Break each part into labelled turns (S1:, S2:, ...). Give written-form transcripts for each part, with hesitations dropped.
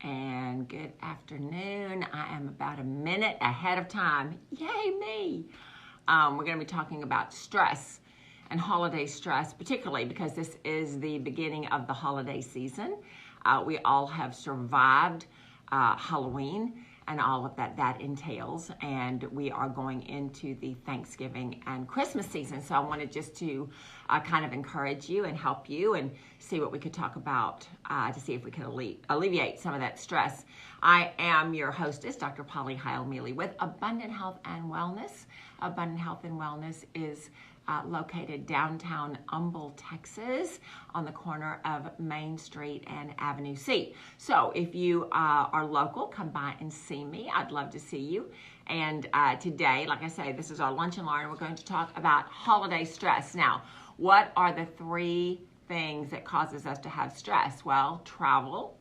S1: and good afternoon. I am about a minute ahead of time. Yay me! We're going to be talking about stress and holiday stress, particularly because this is the beginning of the holiday season. We all have survived Halloween and all of that entails, and we are going into the Thanksgiving and Christmas season. So I wanted just to kind of encourage you and help you and see what we could talk about to see if we can alleviate some of that stress. I am your hostess, Dr. Polly Heil-Mealey with Abundant Health and Wellness. Abundant Health and Wellness is located downtown Humble, Texas, on the corner of Main Street and Avenue C. So if you are local, come by and see me. I'd love to see you. And today, like I say, this is our lunch and learn. We're going to talk about holiday stress. Now, what are the three things that causes us to have stress? Well, travel,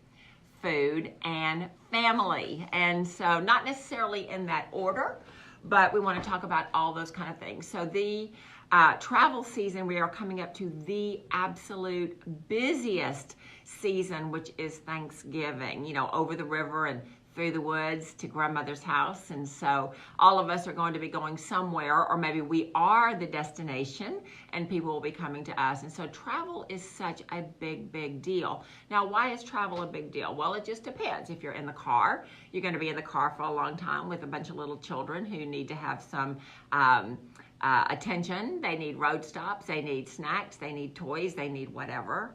S1: food, and family. And so not necessarily in that order, but we want to talk about all those kind of things. So the travel season, we are coming up to the absolute busiest season, which is Thanksgiving, you know, over the river and through the woods to grandmother's house. And so all of us are going to be going somewhere, or maybe we are the destination and people will be coming to us. And so travel is such a big deal. Now, why is travel a big deal? Well, it just depends. If you're in the car, you're going to be in the car for a long time with a bunch of little children who need to have some attention. They need road stops, they need snacks, they need toys, they need whatever.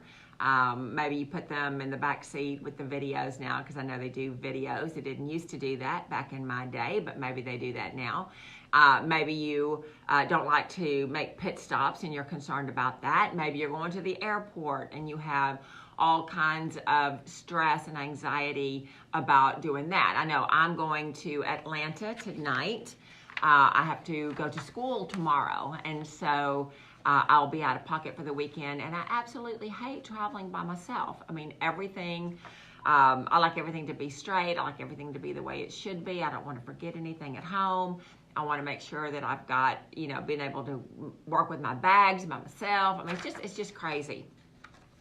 S1: Maybe you put them in the back seat with the videos now, because I know they do videos. They didn't used to do that back in my day, but maybe they do that now. Maybe you don't like to make pit stops and you're concerned about that. Maybe you're going to the airport and you have all kinds of stress and anxiety about doing that. I know I'm going to Atlanta tonight. I have to go to school tomorrow, and so I'll be out of pocket for the weekend, and I absolutely hate traveling by myself. I mean, everything, I like everything to be straight. I like everything to be the way it should be. I don't want to forget anything at home. I want to make sure that I've got, you know, being able to work with my bags by myself. I mean, it's just crazy.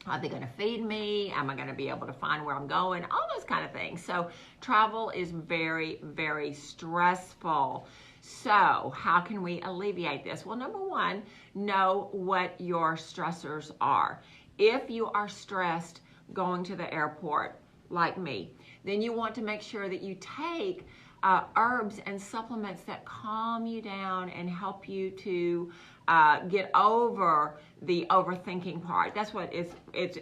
S1: Are they going to feed me? Am I going to be able to find where I'm going? All those kind of things. So travel is very stressful. So how can we alleviate this? Well, number one, know what your stressors are. If you are stressed going to the airport, like me, then you want to make sure that you take herbs and supplements that calm you down and help you to get over the overthinking part. That's what it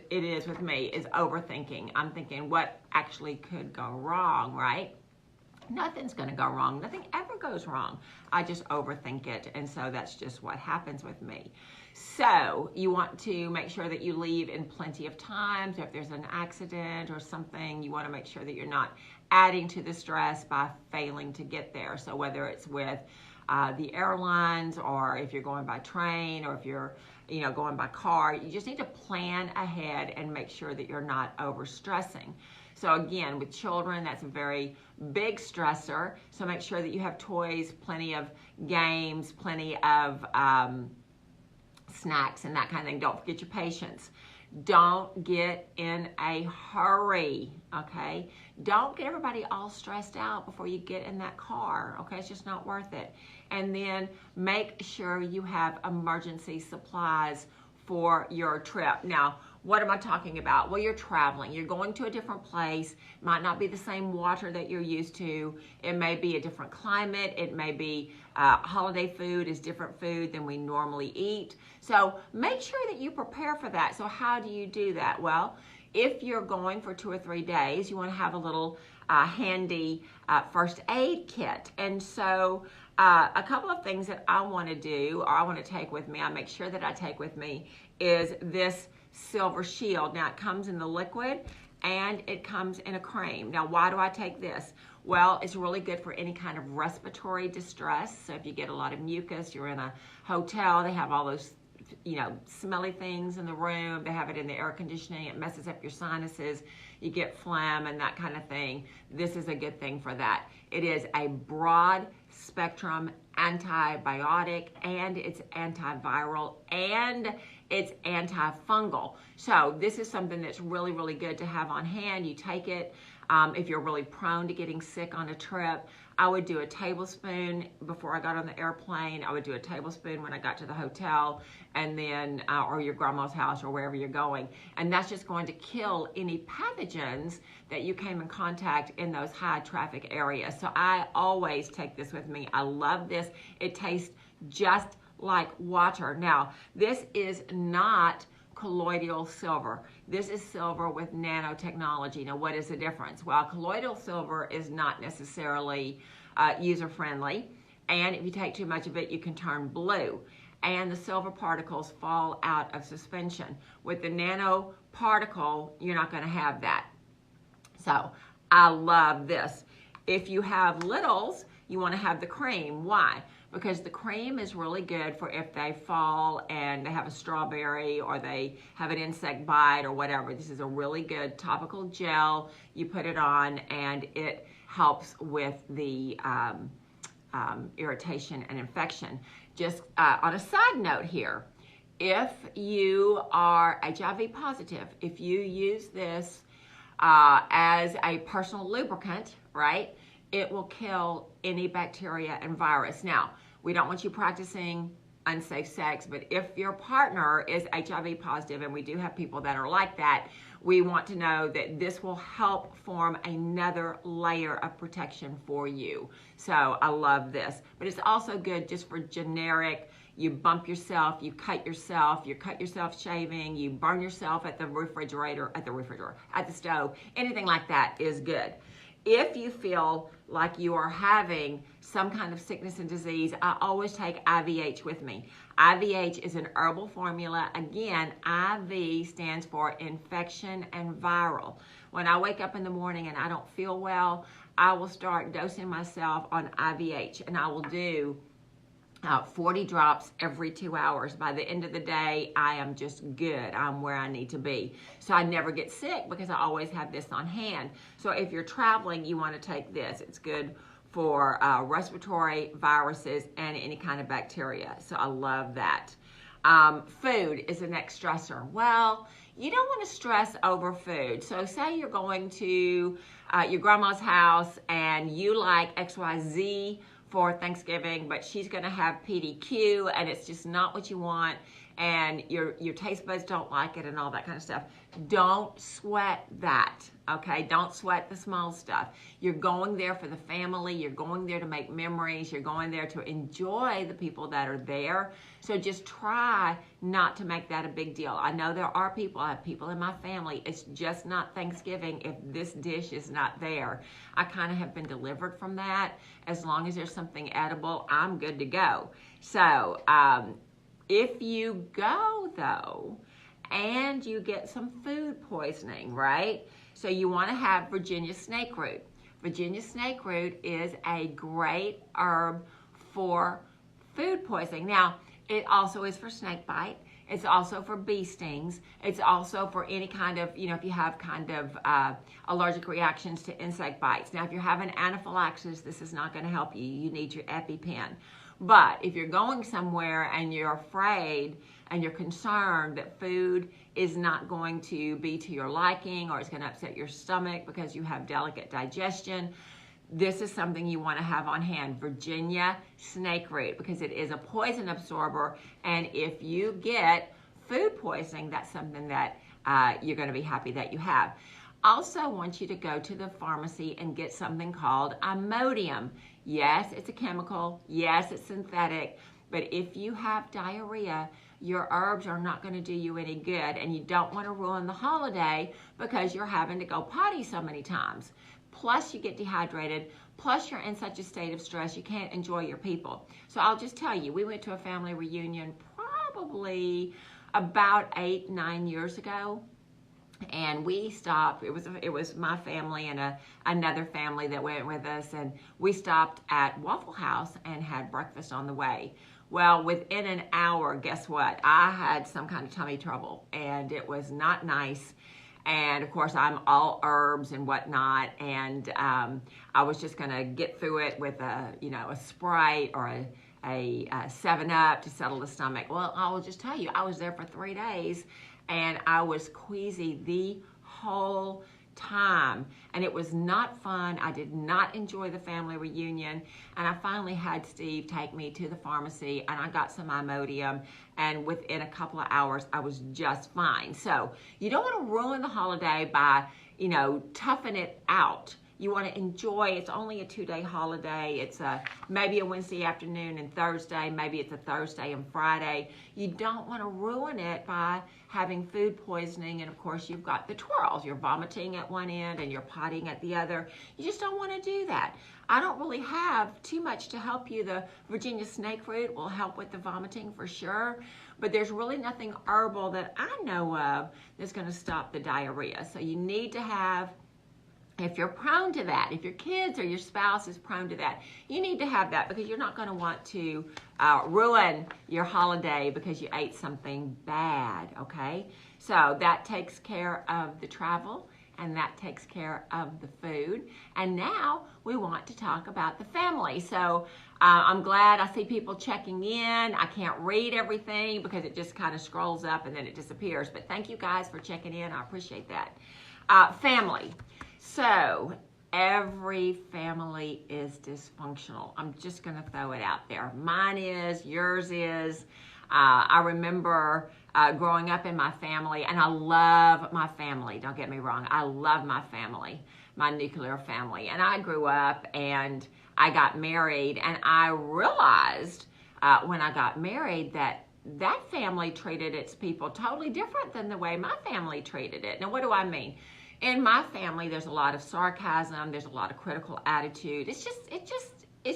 S1: is with me, is overthinking. I'm thinking what actually could go wrong, right? Nothing's going to go wrong. Nothing ever goes wrong. I just overthink it. And so that's just what happens with me. So you want to make sure that you leave in plenty of time. So if there's an accident or something, you want to make sure that you're not adding to the stress by failing to get there. So whether it's with the airlines, or if you're going by train, or if you're going by car, you just need to plan ahead and make sure that you're not overstressing. So again, with children, that's a very big stressor. So make sure that you have toys, plenty of games, plenty of snacks and that kind of thing. Don't forget your patience. Don't get in a hurry, okay? Don't get everybody all stressed out before you get in that car, okay? It's just not worth it. And then make sure you have emergency supplies for your trip. Now, what am I talking about? Well, you're traveling. You're going to a different place. It might not be the same water that you're used to. It may be a different climate. It may be holiday food is different food than we normally eat. So make sure that you prepare for that. So how do you do that? Well, if you're going for 2 or 3 days, you want to have a little handy first aid kit. And so a couple of things that I want to do, or I want to take with me, I make sure that I take with me, is this Silver Shield. Now, it comes in the liquid and it comes in a cream. Now, why do I take this? Well, it's really good for any kind of respiratory distress. So if you get a lot of mucus, you're in a hotel, they have all those smelly things in the room. They have it in the air conditioning. It messes up your sinuses. You get phlegm and that kind of thing. This is a good thing for that. It is a broad spectrum antibiotic, and it's antiviral, and it's antifungal. So this is something that's really, really good to have on hand. You take it if you're really prone to getting sick on a trip. I would do a tablespoon before I got on the airplane. I would do a tablespoon when I got to the hotel, and then, or your grandma's house or wherever you're going. And that's just going to kill any pathogens that you came in contact in those high traffic areas. So I always take this with me. I love this. It tastes just like water. Now, this is not colloidal silver. This is silver with nanotechnology. Now, what is the difference? Well, colloidal silver is not necessarily user-friendly, and if you take too much of it, you can turn blue, and the silver particles fall out of suspension. With the nanoparticle, you're not going to have that. So, I love this. If you have littles, you want to have the cream. Why? Because the cream is really good for if they fall and they have a strawberry or they have an insect bite or whatever. This is a really good topical gel. You put it on and it helps with the irritation and infection. Just on a side note here, if you are HIV positive, if you use this as a personal lubricant, right, it will kill any bacteria and virus. Now, we don't want you practicing unsafe sex, but if your partner is HIV positive, and we do have people that are like that, we want to know that this will help form another layer of protection for you. So I love this. But it's also good just for generic, you bump yourself, you cut yourself shaving, you burn yourself at the refrigerator, at the stove, anything like that is good. If you feel like you are having some kind of sickness and disease, I always take IVH with me. IVH is an herbal formula. Again, IV stands for infection and viral. When I wake up in the morning and I don't feel well, I will start dosing myself on IVH, and I will do 40 drops every 2 hours. By the end of the day, I am just good. I'm where I need to be. So I never get sick because I always have this on hand. So if you're traveling, you want to take this. It's good for respiratory viruses and any kind of bacteria. So I love that. Food is the next stressor. Well, you don't want to stress over food. So say you're going to your grandma's house and you like XYZ for Thanksgiving, but she's going to have PDQ and it's just not what you want, and your taste buds don't like it and all that kind of stuff. Don't sweat that, okay? Don't sweat the small stuff. You're going there for the family. You're going there to make memories. You're going there to enjoy the people that are there. So just try not to make that a big deal. I know there are people, I have people in my family, it's just not Thanksgiving if this dish is not there. I kind of have been delivered from that. As long as there's something edible, I'm good to go. So if you go, though, and you get some food poisoning, right? So you want to have Virginia snake root. Virginia snake root is a great herb for food poisoning. Now, it also is for snake bite. It's also for bee stings. It's also for any kind of, if you have kind of allergic reactions to insect bites. Now, if you're having anaphylaxis, this is not going to help you. You need your EpiPen. But if you're going somewhere and you're afraid and you're concerned that food is not going to be to your liking or it's going to upset your stomach because you have delicate digestion, this is something you want to have on hand, Virginia snake root, because it is a poison absorber, and if you get food poisoning, that's something that you're going to be happy that you have. Also want you to go to the pharmacy and get something called Imodium. Yes, it's a chemical. Yes, it's synthetic. But if you have diarrhea, your herbs are not going to do you any good, and you don't want to ruin the holiday because you're having to go potty so many times. Plus you get dehydrated, plus you're in such a state of stress you can't enjoy your people. So I'll just tell you, we went to a family reunion probably about 8-9 years ago, and we stopped. It was my family and another family that went with us, and we stopped at Waffle House and had breakfast on the way. Well, within an hour, guess what? I had some kind of tummy trouble, and it was not nice. And of course, I'm all herbs and whatnot, and I was just going to get through it with a Sprite or a 7-Up to settle the stomach. Well, I will just tell you, I was there for 3 days and I was queasy the whole time, and it was not fun. I did not enjoy the family reunion, and I finally had Steve take me to the pharmacy and I got some Imodium, and within a couple of hours I was just fine. So you don't want to ruin the holiday by, you know, toughing it out. You want to enjoy. It's only a 2-day holiday. It's maybe a Wednesday afternoon and Thursday. Maybe it's a Thursday and Friday. You don't want to ruin it by having food poisoning. And of course, you've got the twirls. You're vomiting at one end and you're potting at the other. You just don't want to do that. I don't really have too much to help you. The Virginia snake root will help with the vomiting for sure. But there's really nothing herbal that I know of that's going to stop the diarrhea. So you need to have, if you're prone to that, if your kids or your spouse is prone to that, you need to have that, because you're not going to want to ruin your holiday because you ate something bad, okay? So that takes care of the travel, and that takes care of the food. And now we want to talk about the family. So I'm glad I see people checking in. I can't read everything because it just kind of scrolls up and then it disappears. But thank you guys for checking in. I appreciate that. Family. So every family is dysfunctional. I'm just going to throw it out there. Mine is, yours is. I remember growing up in my family, and I love my family. Don't get me wrong. I love my family, my nuclear family. And I grew up and I got married, and I realized when I got married that that family treated its people totally different than the way my family treated it. Now, what do I mean? In my family, there's a lot of sarcasm. There's a lot of critical attitude. It's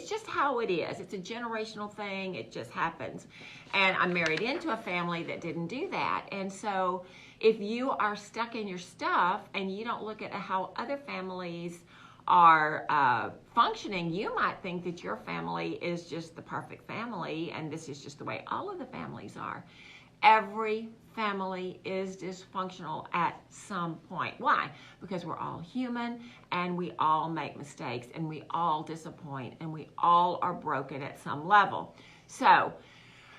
S1: just how it is. It's a generational thing. It just happens. And I married into a family that didn't do that. And so if you are stuck in your stuff and you don't look at how other families are functioning, you might think that your family is just the perfect family, and this is just the way all of the families are. Every family is dysfunctional at some point. Why? Because we're all human, and we all make mistakes, and we all disappoint, and we all are broken at some level. So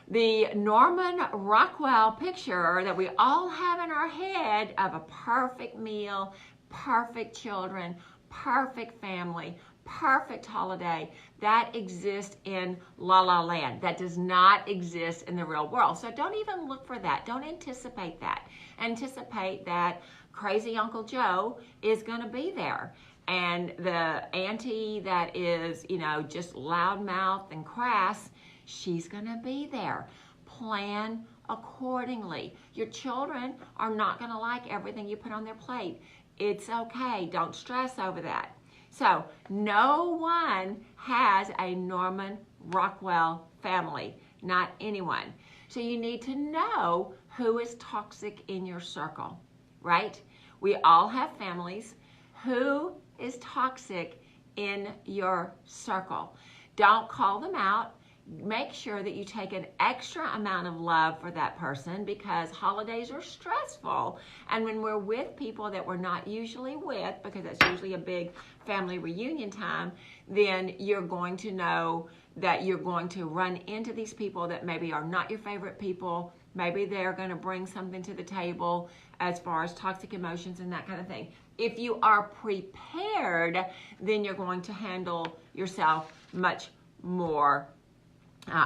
S1: the Norman Rockwell picture that we all have in our head of a perfect meal, perfect children, perfect family, perfect holiday, that exists in La La Land. That does not exist in the real world. So don't even look for that. Don't anticipate that. Anticipate that crazy Uncle Joe is going to be there. And the auntie that is, you know, just loudmouth and crass, she's going to be there. Plan accordingly. Your children are not going to like everything you put on their plate. It's okay. Don't stress over that. So no one has a Norman Rockwell family, not anyone. So you need to know who is toxic in your circle, right? We all have families. Who is toxic in your circle? Don't call them out. Make sure that you take an extra amount of love for that person, because holidays are stressful. And when we're with people that we're not usually with, because that's usually a big family reunion time, then you're going to know that you're going to run into these people that maybe are not your favorite people. Maybe they're going to bring something to the table as far as toxic emotions and that kind of thing. If you are prepared, then you're going to handle yourself much more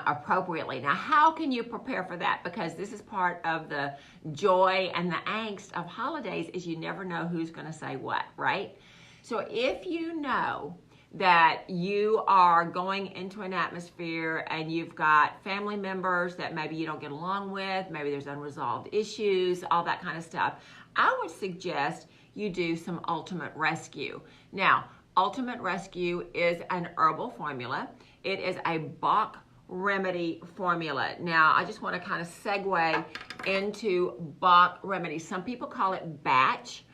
S1: appropriately. Now, how can you prepare for that? Because this is part of the joy and the angst of holidays, is you never know who's going to say what, right? So if you know that you are going into an atmosphere and you've got family members that maybe you don't get along with, maybe there's unresolved issues, all that kind of stuff, I would suggest you do some Ultimate Rescue. Now, Ultimate Rescue is an herbal formula. It is a Bach remedy formula. Now, I just want to kind of segue into Bach remedy. Some people call it Batch,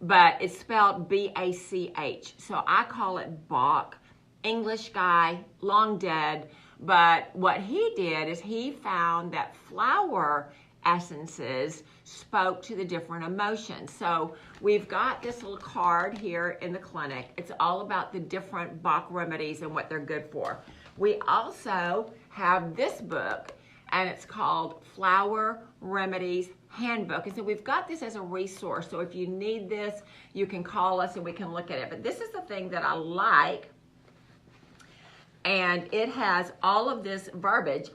S1: but it's spelled B-A-C-H. So I call it Bach. English guy, long dead. But what he did is he found that flower essences spoke to the different emotions. So we've got this little card here in the clinic. It's all about the different Bach remedies and what they're good for. We also have this book, and it's called Flower Remedies Handbook. And so we've got this as a resource. So if you need this, you can call us and we can look at it. But this is the thing that I like. And it has all of this verbiage.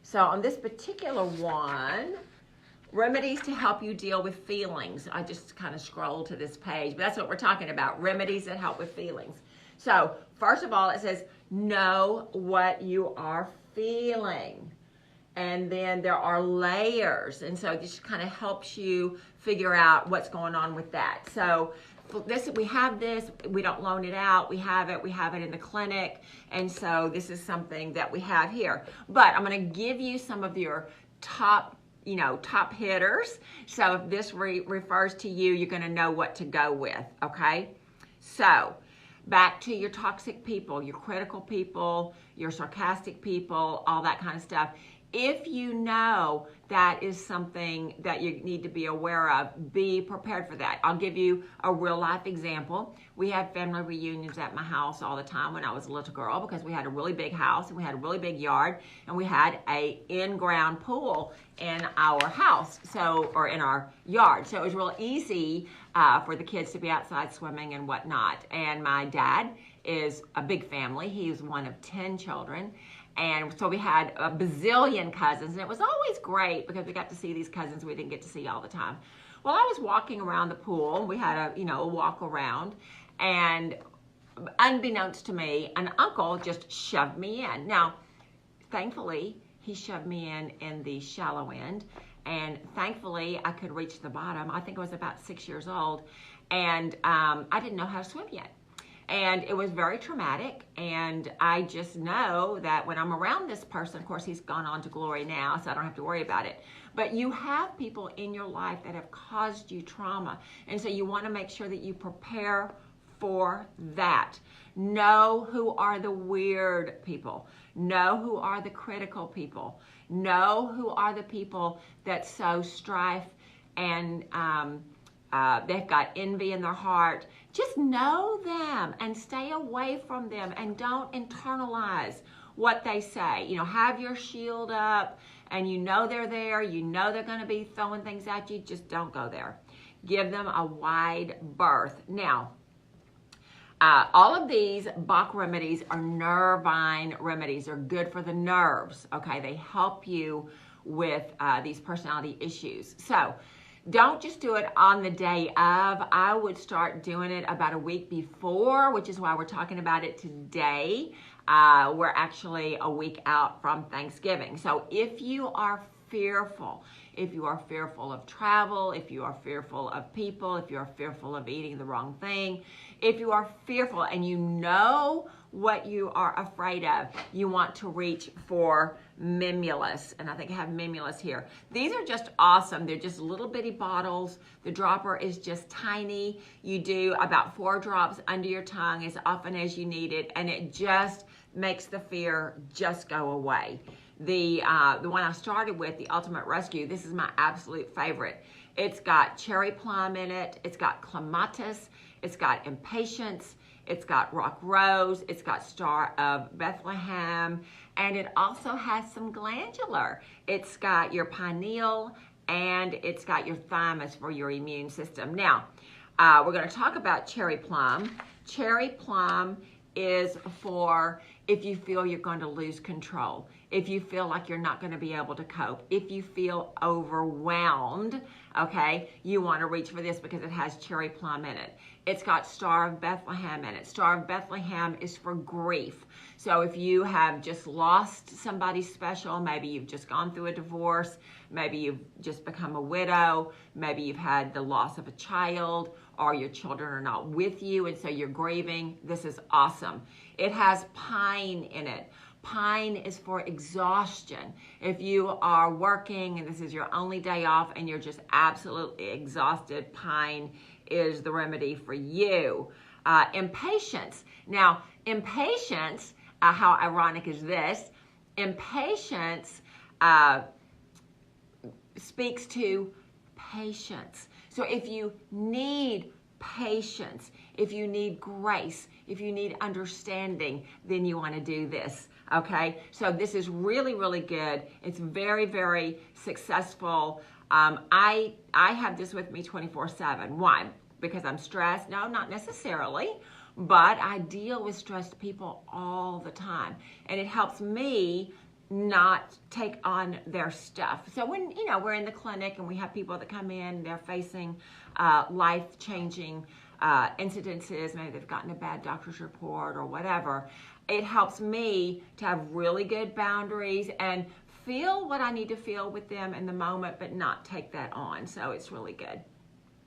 S1: So on this particular one, remedies to help you deal with feelings. I just kind of scrolled to this page, but that's what we're talking about, remedies that help with feelings. So first of all, it says, know what you are feeling. And then there are layers. And so this kind of helps you figure out what's going on with that. So we have this, we don't loan it out, we have it in the clinic. And so this is something that we have here. But I'm going to give you some of your top hitters. So if this refers to you, you're going to know what to go with, okay? So back to your toxic people, your critical people, your sarcastic people, all that kind of stuff. If you know that is something that you need to be aware of, be prepared for that. I'll give you a real life example. We had family reunions at my house all the time when I was a little girl because we had a really big house and we had a really big yard and we had a in-ground pool in our house, or in our yard. So it was real easy for the kids to be outside swimming and whatnot. And my dad is a big family. He was one of 10 children. And so we had a bazillion cousins, and it was always great because we got to see these cousins we didn't get to see all the time. Well, I was walking around the pool. We had a walk around, and unbeknownst to me, an uncle just shoved me in. Now, thankfully, he shoved me in the shallow end, and thankfully, I could reach the bottom. I think I was about 6 years old, and I didn't know how to swim yet. And it was very traumatic, and I just know that when I'm around this person, of course, he's gone on to glory now, so I don't have to worry about it. But you have people in your life that have caused you trauma, and so you want to make sure that you prepare for that. Know who are the weird people. Know who are the critical people. Know who are the people that sow strife and they've got envy in their heart. Just know them and stay away from them and don't internalize what they say. Have your shield up and they're there. They're going to be throwing things at you. Just don't go there. Give them a wide berth. Now, all of these Bach remedies are nervine remedies. They're good for the nerves, okay? They help you with these personality issues. So don't just do it on the day of. I would start doing it about a week before, which is why we're talking about it today. We're actually a week out from Thanksgiving. So if you are fearful of travel, if you are fearful of people, if you are fearful of eating the wrong thing, if you are fearful and you know what you are afraid of, you want to reach for Mimulus. And I think I have Mimulus here. These are just awesome. They're just little bitty bottles. The dropper is just tiny. You do about 4 drops under your tongue as often as you need it, and it just makes the fear just go away. The one I started with, the Ultimate Rescue, this is my absolute favorite. It's got cherry plum in it. It's got clematis. It's got impatience. It's got rock rose. It's got Star of Bethlehem. And it also has some glandular. It's got your pineal and it's got your thymus for your immune system. Now, we're going to talk about cherry plum. Cherry plum is for if you feel you're going to lose control, if you feel like you're not going to be able to cope, if you feel overwhelmed, okay, you want to reach for this because it has cherry plum in it. It's got Star of Bethlehem in it. Star of Bethlehem is for grief. So if you have just lost somebody special, maybe you've just gone through a divorce, maybe you've just become a widow, maybe you've had the loss of a child, or your children are not with you and so you're grieving, this is awesome. It has pine in it. Pine is for exhaustion. If you are working and this is your only day off and you're just absolutely exhausted, pine is the remedy for you. Impatience. Now, impatience, how ironic is this? Impatience speaks to patience. So if you need patience, if you need grace, if you need understanding, then you want to do this. Okay, so this is really, really good. It's very, very successful. I have this with me 24/7. Why? Because I'm stressed? No, not necessarily, but I deal with stressed people all the time, and it helps me not take on their stuff. So when, you know, we're in the clinic and we have people that come in, they're facing life-changing incidences, maybe they've gotten a bad doctor's report or whatever, it helps me to have really good boundaries and feel what I need to feel with them in the moment, but not take that on. So it's really good.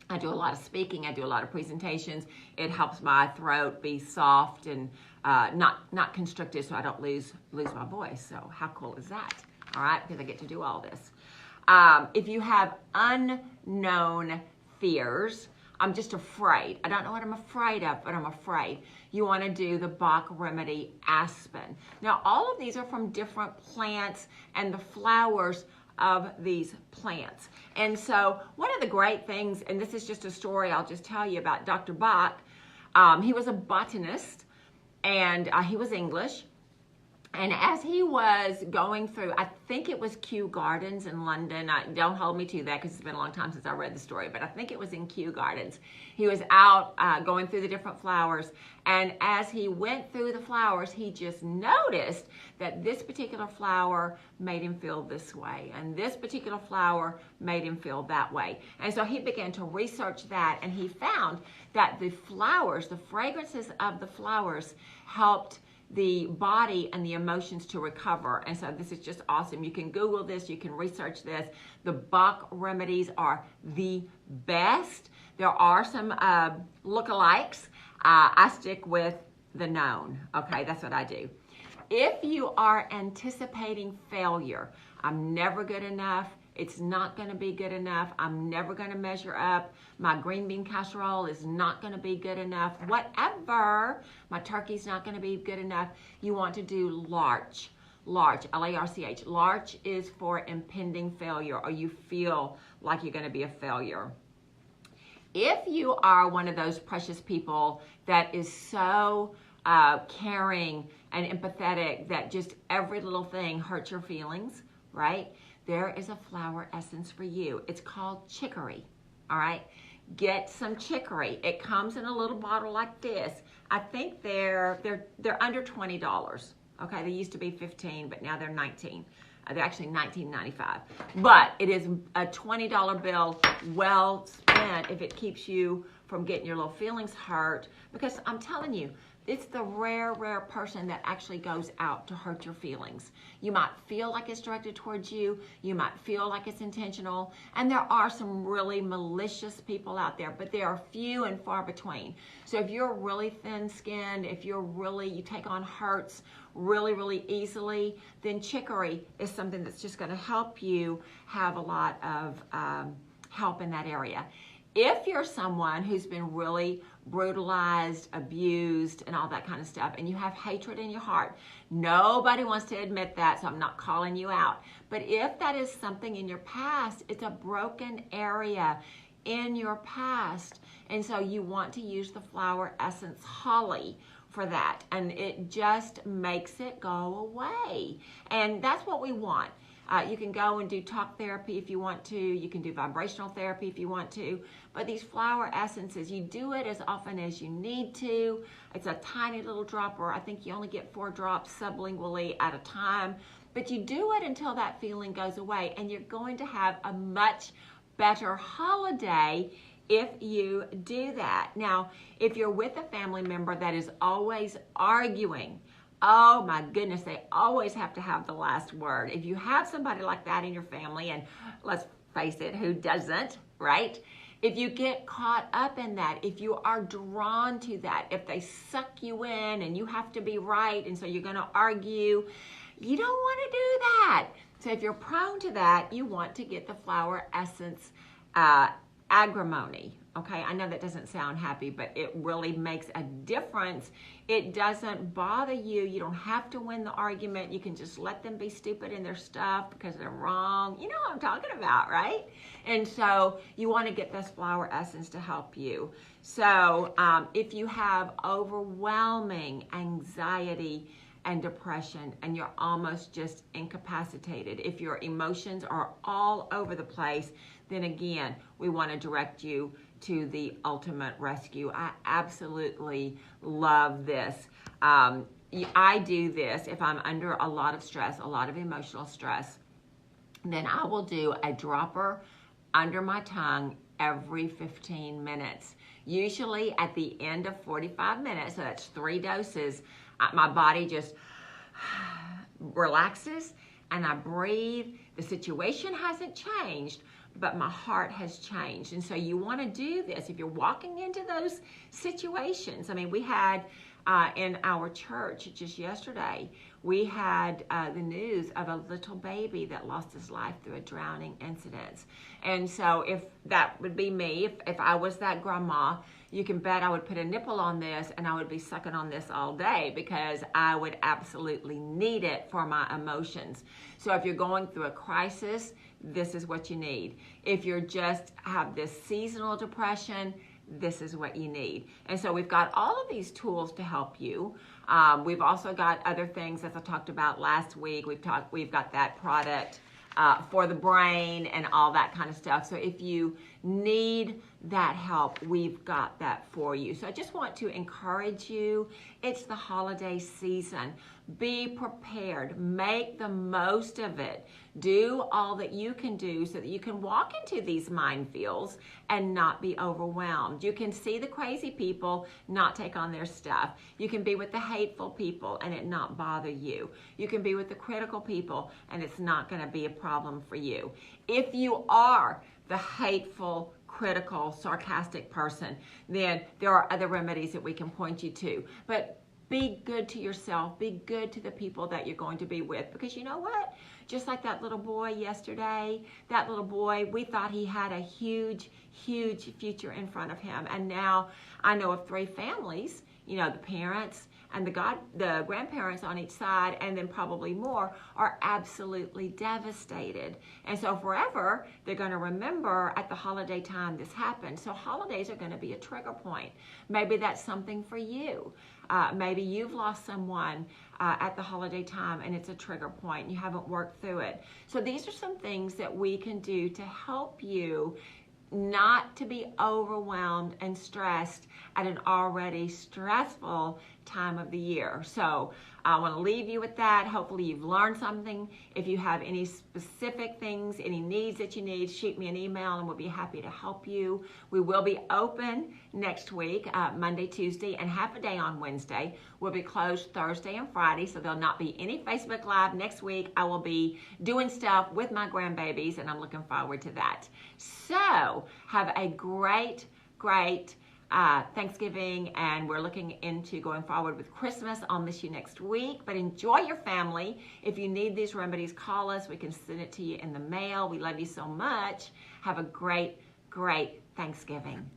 S1: I do a lot of speaking. I do a lot of presentations. It helps my throat be soft and not constricted, so I don't lose my voice. So how cool is that? All right, because I get to do all this. If you have unknown fears, I'm just afraid. I don't know what I'm afraid of, but I'm afraid. You want to do the Bach remedy aspen. Now, all of these are from different plants and the flowers of these plants. And so one of the great things, and this is just a story I'll just tell you about Dr. Bach, he was a botanist and he was English. And as he was going through, I think it was Kew Gardens in London. Don't hold me to that because it's been a long time since I read the story, but I think it was in Kew Gardens. He was out going through the different flowers, and as he went through the flowers, he just noticed that this particular flower made him feel this way, and this particular flower made him feel that way. And so he began to research that, and he found that the flowers, the fragrances of the flowers, helped the body and the emotions to recover. And so this is just awesome. You can Google this, you can research this. The Bach remedies are the best. There are some lookalikes. I stick with the known. Okay, that's what I do. If you are anticipating failure, I'm never good enough, it's not going to be good enough, I'm never going to measure up, my green bean casserole is not going to be good enough, whatever, my turkey's not going to be good enough, you want to do larch, L-A-R-C-H. Larch is for impending failure, or you feel like you're going to be a failure. If you are one of those precious people that is so caring and empathetic that just every little thing hurts your feelings, right? There is a flower essence for you. It's called chicory, all right? Get some chicory. It comes in a little bottle like this. I think they're under $20, okay? They used to be $15, but now they're $19. They're actually $19.95. But it is a $20 bill well spent if it keeps you from getting your little feelings hurt, because I'm telling you, it's the rare person that actually goes out to hurt your feelings. You might feel like it's directed towards you. You might feel like it's intentional. And there are some really malicious people out there, but they are few and far between. So if you're really thin-skinned, if you take on hurts really easily, then chicory is something that's just going to help you have a lot of help in that area. If you're someone who's been really brutalized, abused, and all that kind of stuff, and you have hatred in your heart, nobody wants to admit that, so I'm not calling you out. But if that is something in your past, it's a broken area in your past, and so you want to use the flower essence holly for that, and it just makes it go away. And that's what we want. You can go and do talk therapy if you want to. You can do vibrational therapy if you want to. But these flower essences, you do it as often as you need to. It's a tiny little dropper. I think you only get 4 drops sublingually at a time. But you do it until that feeling goes away. And you're going to have a much better holiday if you do that. Now, if you're with a family member that is always arguing, oh my goodness, they always have to have the last word. If you have somebody like that in your family, and let's face it, who doesn't, right? If you get caught up in that, if you are drawn to that, if they suck you in and you have to be right, and so you're going to argue, you don't want to do that. So if you're prone to that, you want to get the flower essence agrimony. Okay, I know that doesn't sound happy, but it really makes a difference. It doesn't bother you. You don't have to win the argument. You can just let them be stupid in their stuff because they're wrong. You know what I'm talking about, right? And so you want to get this flower essence to help you. So if you have overwhelming anxiety and depression, and you're almost just incapacitated. If your emotions are all over the place, then again, we want to direct you to the ultimate rescue. I absolutely love this. I do this if I'm under a lot of stress, a lot of emotional stress, then I will do a dropper under my tongue every 15 minutes. Usually at the end of 45 minutes, so that's 3 doses, my body just relaxes and I breathe. The situation hasn't changed, but my heart has changed. And so you want to do this if you're walking into those situations. I mean, we had in our church just yesterday, we had the news of a little baby that lost his life through a drowning incident. And so if that would be me, if I was that grandma, you can bet I would put a nipple on this and I would be sucking on this all day because I would absolutely need it for my emotions. So if you're going through a crisis, this is what you need. If you're just have this seasonal depression, this is what you need. And so we've got all of these tools to help you. We've also got other things, as I talked about last week. We've got that product for the brain and all that kind of stuff. So if you need that help, we've got that for you. So I just want to encourage you. It's the holiday season. Be prepared. Make the most of it. Do all that you can do so that you can walk into these minefields and not be overwhelmed. You can see the crazy people, not take on their stuff. You can be with the hateful people and it not bother you. You can be with the critical people and it's not going to be a problem for you. If you are the hateful, critical, sarcastic person, then there are other remedies that we can point you to. But be good to yourself. Be good to the people that you're going to be with. Because you know what? Just like that little boy yesterday, that little boy, we thought he had a huge, huge future in front of him. And now I know of 3 families, you know, the parents and the grandparents on each side, and then probably more, are absolutely devastated. And so forever, they're going to remember at the holiday time this happened. So holidays are going to be a trigger point. Maybe that's something for you. Maybe you've lost someone at the holiday time and it's a trigger point and you haven't worked through it. So these are some things that we can do to help you not to be overwhelmed and stressed at an already stressful time of the year. So I want to leave you with that. Hopefully you've learned something. If you have any specific things, any needs that you need, shoot me an email and we'll be happy to help you. We will be open next week, Monday, Tuesday, and half a day on Wednesday. We'll be closed Thursday and Friday, so there'll not be any Facebook Live next week. I will be doing stuff with my grandbabies and I'm looking forward to that. So have a great Thanksgiving, and we're looking into going forward with Christmas. I'll miss you next week, but enjoy your family. If you need these remedies, call us. We can send it to you in the mail. We love you so much. Have a great Thanksgiving.